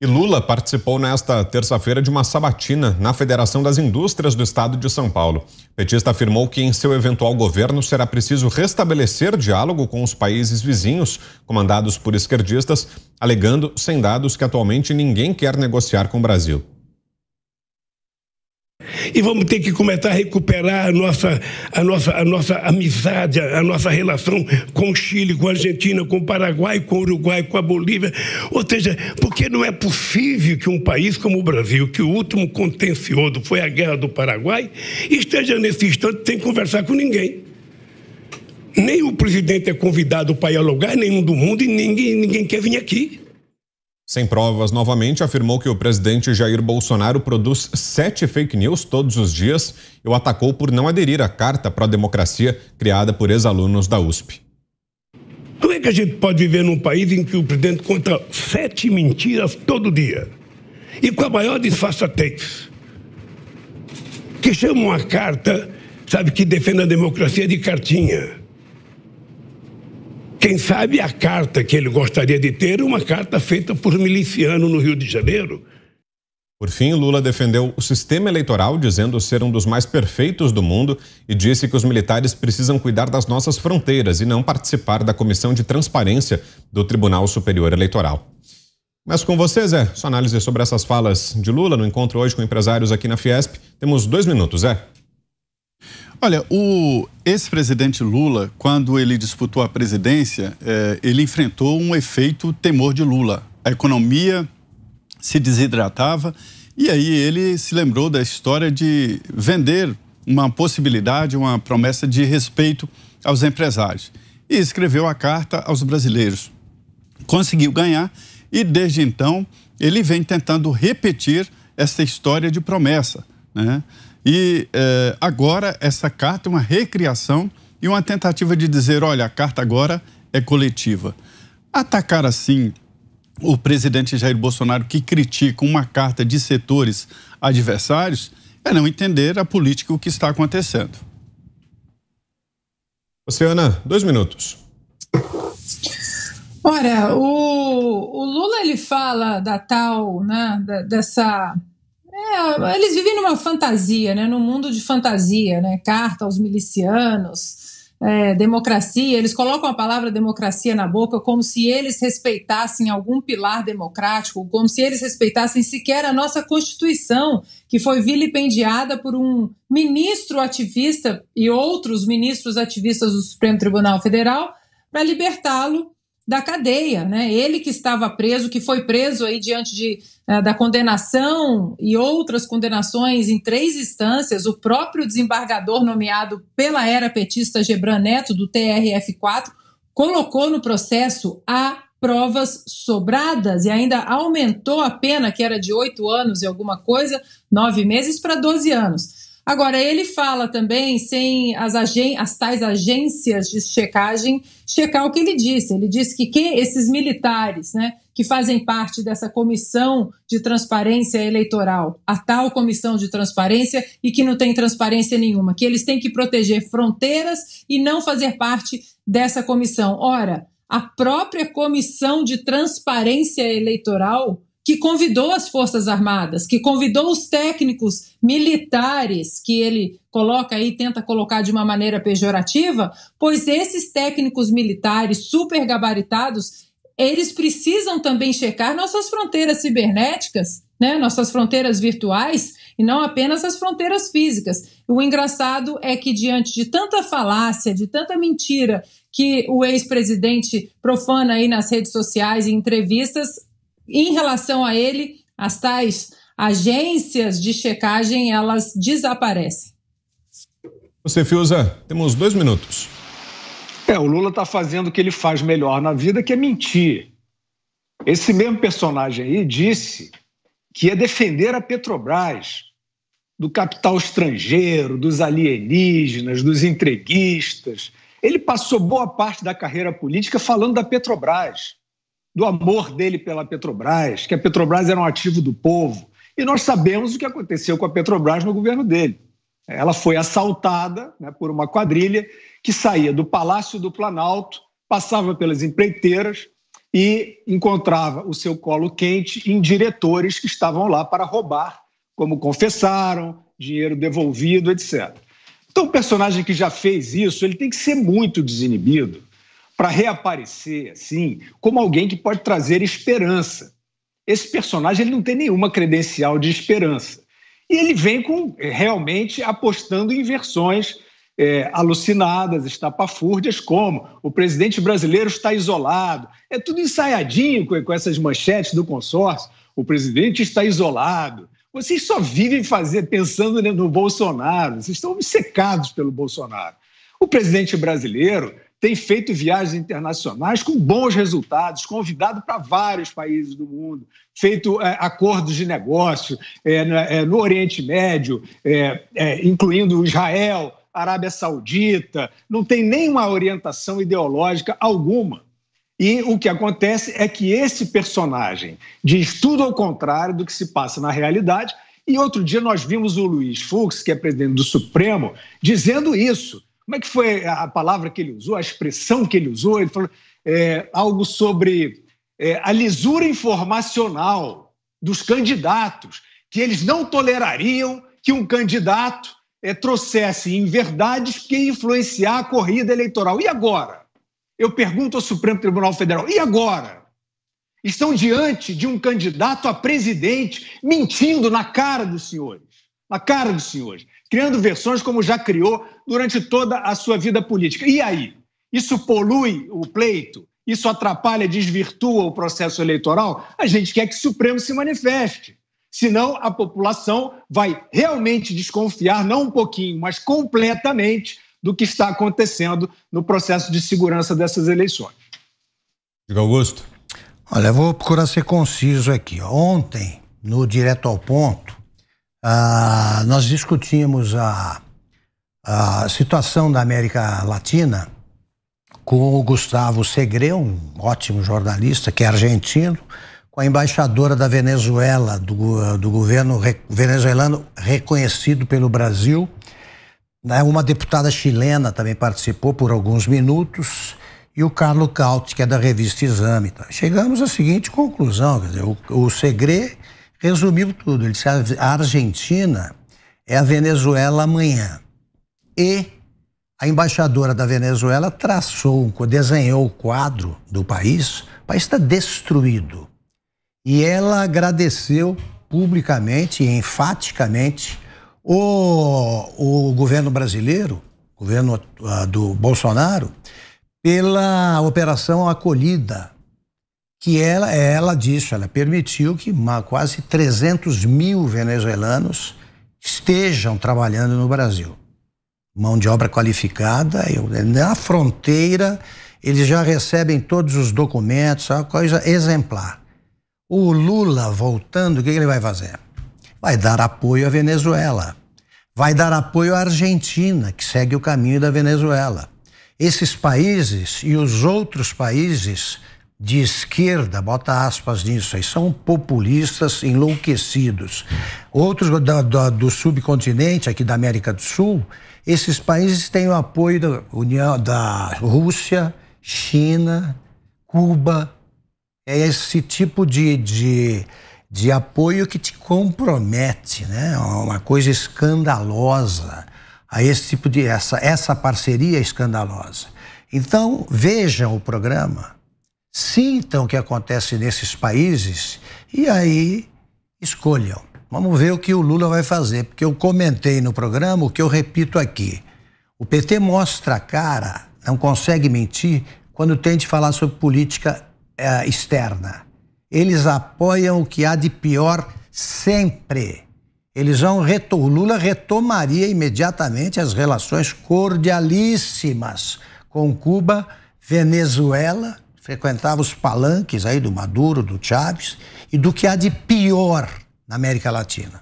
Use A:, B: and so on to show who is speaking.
A: E Lula participou nesta terça-feira de uma sabatina na Federação das Indústrias do Estado de São Paulo. O petista afirmou que em seu eventual governo será preciso restabelecer diálogo com os países vizinhos, comandados por esquerdistas, alegando sem dados que atualmente ninguém quer negociar com o Brasil.
B: E vamos ter que começar a recuperar a nossa amizade, a nossa relação com o Chile, com a Argentina, com o Paraguai, com o Uruguai, com a Bolívia. Ou seja, porque não é possível que um país como o Brasil, que o último contencioso foi a Guerra do Paraguai, esteja nesse instante sem conversar com ninguém. Nem o presidente é convidado para ir a lugar nenhum do mundo e ninguém quer vir aqui.
A: Sem provas, novamente, afirmou que o presidente Jair Bolsonaro produz 7 fake news todos os dias e o atacou por não aderir à Carta pró-Democracia criada por ex-alunos da USP.
B: Como é que a gente pode viver num país em que o presidente conta 7 mentiras todo dia? E com a maior disfarçatez, que chamam a carta, sabe, que defende a democracia de cartinha. Quem sabe a carta que ele gostaria de ter, uma carta feita por miliciano no Rio de Janeiro.
A: Por fim, Lula defendeu o sistema eleitoral, dizendo ser um dos mais perfeitos do mundo e disse que os militares precisam cuidar das nossas fronteiras e não participar da Comissão de Transparência do Tribunal Superior Eleitoral. Mas com você, Zé, sua análise sobre essas falas de Lula no encontro hoje com empresários aqui na Fiesp. Temos 2 minutos, Zé.
C: Olha, o ex-presidente Lula, quando ele disputou a presidência, ele enfrentou um efeito temor de Lula. A economia se desidratava e aí ele se lembrou da história de vender uma possibilidade, uma promessa de respeito aos empresários. E escreveu a carta aos brasileiros. Conseguiu ganhar e desde então ele vem tentando repetir essa história de promessa, né? E agora essa carta é uma recriação e uma tentativa de dizer, olha, a carta agora é coletiva. Atacar assim o presidente Jair Bolsonaro, que critica uma carta de setores adversários, é não entender a política, o que está acontecendo.
A: Ana, 2 minutos.
D: Ora, o Lula, ele fala da tal, né, dessa... eles vivem numa fantasia, né, num mundo de fantasia, né, carta aos milicianos, democracia, eles colocam a palavra democracia na boca como se eles respeitassem algum pilar democrático, como se eles respeitassem sequer a nossa Constituição, que foi vilipendiada por um ministro ativista e outros ministros ativistas do Supremo Tribunal Federal para libertá-lo da cadeia, né? Ele que estava preso, que foi preso aí diante da condenação e outras condenações em 3 instâncias, o próprio desembargador nomeado pela era petista Gebran Neto, do TRF4, colocou no processo a provas sobradas e ainda aumentou a pena, que era de 8 anos e alguma coisa, 9 meses, para 12 anos. Agora, ele fala também sem as tais agências de checagem checar o que ele disse. Ele disse que esses militares, né, que fazem parte dessa comissão de transparência eleitoral, a tal comissão de transparência, e que não tem transparência nenhuma, que eles têm que proteger fronteiras e não fazer parte dessa comissão. Ora, a própria comissão de transparência eleitoral, que convidou as Forças Armadas, que convidou os técnicos militares, que ele coloca aí, tenta colocar de uma maneira pejorativa, pois esses técnicos militares super gabaritados, eles precisam também checar nossas fronteiras cibernéticas, né, nossas fronteiras virtuais, e não apenas as fronteiras físicas. O engraçado é que, diante de tanta falácia, de tanta mentira que o ex-presidente profana aí nas redes sociais e em entrevistas, em relação a ele, as tais agências de checagem, elas desaparecem.
A: Você, Fiuza, temos 2 minutos.
E: O Lula está fazendo o que ele faz melhor na vida, que é mentir. Esse mesmo personagem aí disse que ia defender a Petrobras do capital estrangeiro, dos alienígenas, dos entreguistas. Ele passou boa parte da carreira política falando da Petrobras, do amor dele pela Petrobras, que a Petrobras era um ativo do povo. E nós sabemos o que aconteceu com a Petrobras no governo dele. Ela foi assaltada, né, por uma quadrilha que saía do Palácio do Planalto, passava pelas empreiteiras, e encontrava o seu colo quente em diretores que estavam lá para roubar, como confessaram, dinheiro devolvido, etc. Então, o personagem que já fez isso, ele tem que ser muito desinibido para reaparecer, assim, como alguém que pode trazer esperança. Esse personagem ele não tem nenhuma credencial de esperança. E ele vem realmente apostando em versões alucinadas, estapafúrdias, como o presidente brasileiro está isolado. É tudo ensaiadinho com essas manchetes do consórcio. O presidente está isolado. Vocês só vivem pensando no Bolsonaro. Vocês estão obcecados pelo Bolsonaro. O presidente brasileiro tem feito viagens internacionais com bons resultados, convidado para vários países do mundo, feito acordos de negócio no Oriente Médio, incluindo Israel, Arábia Saudita, não tem nenhuma orientação ideológica alguma. E o que acontece é que esse personagem diz tudo ao contrário do que se passa na realidade. E outro dia nós vimos o Luiz Fux, que é presidente do Supremo, dizendo isso. Como é que foi a palavra que ele usou, a expressão que ele usou? Ele falou algo sobre a lisura informacional dos candidatos, que eles não tolerariam que um candidato trouxesse inverdades que ia influenciar a corrida eleitoral. E agora? Eu pergunto ao Supremo Tribunal Federal, e agora? Estão diante de um candidato a presidente mentindo na cara dos senhores, criando versões como já criou durante toda a sua vida política. E aí? Isso polui o pleito? Isso atrapalha, desvirtua o processo eleitoral? A gente quer que o Supremo se manifeste. Senão, a população vai realmente desconfiar, não um pouquinho, mas completamente, do que está acontecendo no processo de segurança dessas eleições.
A: Augusto.
F: Olha, eu vou procurar ser conciso aqui. Ontem, no Direto ao Ponto, nós discutimos a situação da América Latina com o Gustavo Segre, um ótimo jornalista que é argentino, com a embaixadora da Venezuela, do governo venezuelano reconhecido pelo Brasil. Uma deputada chilena também participou por alguns minutos, e o Carlo Cauti, que é da revista Exame. Chegamos à seguinte conclusão, quer dizer, o Segre resumiu tudo. Ele disse que a Argentina é a Venezuela amanhã. E a embaixadora da Venezuela desenhou o quadro do país. O país está destruído. E ela agradeceu publicamente e enfaticamente o governo brasileiro, governo do Bolsonaro, pela Operação Acolhida, que ela disse, ela permitiu que quase 300 mil venezuelanos estejam trabalhando no Brasil. Mão de obra qualificada, na fronteira eles já recebem todos os documentos, é uma coisa exemplar. O Lula voltando, o que ele vai fazer? Vai dar apoio à Venezuela, vai dar apoio à Argentina, que segue o caminho da Venezuela. Esses países e os outros países de esquerda, bota aspas nisso aí, são populistas enlouquecidos. Outros do subcontinente, aqui da América do Sul, esses países têm o apoio da Rússia, China, Cuba. É esse tipo de apoio que te compromete, né? Uma coisa escandalosa, a esse tipo essa parceria escandalosa. Então, vejam o programa, sintam o que acontece nesses países e aí escolham. Vamos ver o que o Lula vai fazer, porque eu comentei no programa o que eu repito aqui. O PT mostra a cara, não consegue mentir, quando tem de falar sobre política externa. Eles apoiam o que há de pior sempre. O Lula retomaria imediatamente as relações cordialíssimas com Cuba, Venezuela, frequentava os palanques aí do Maduro, do Chávez, e do que há de pior na América Latina.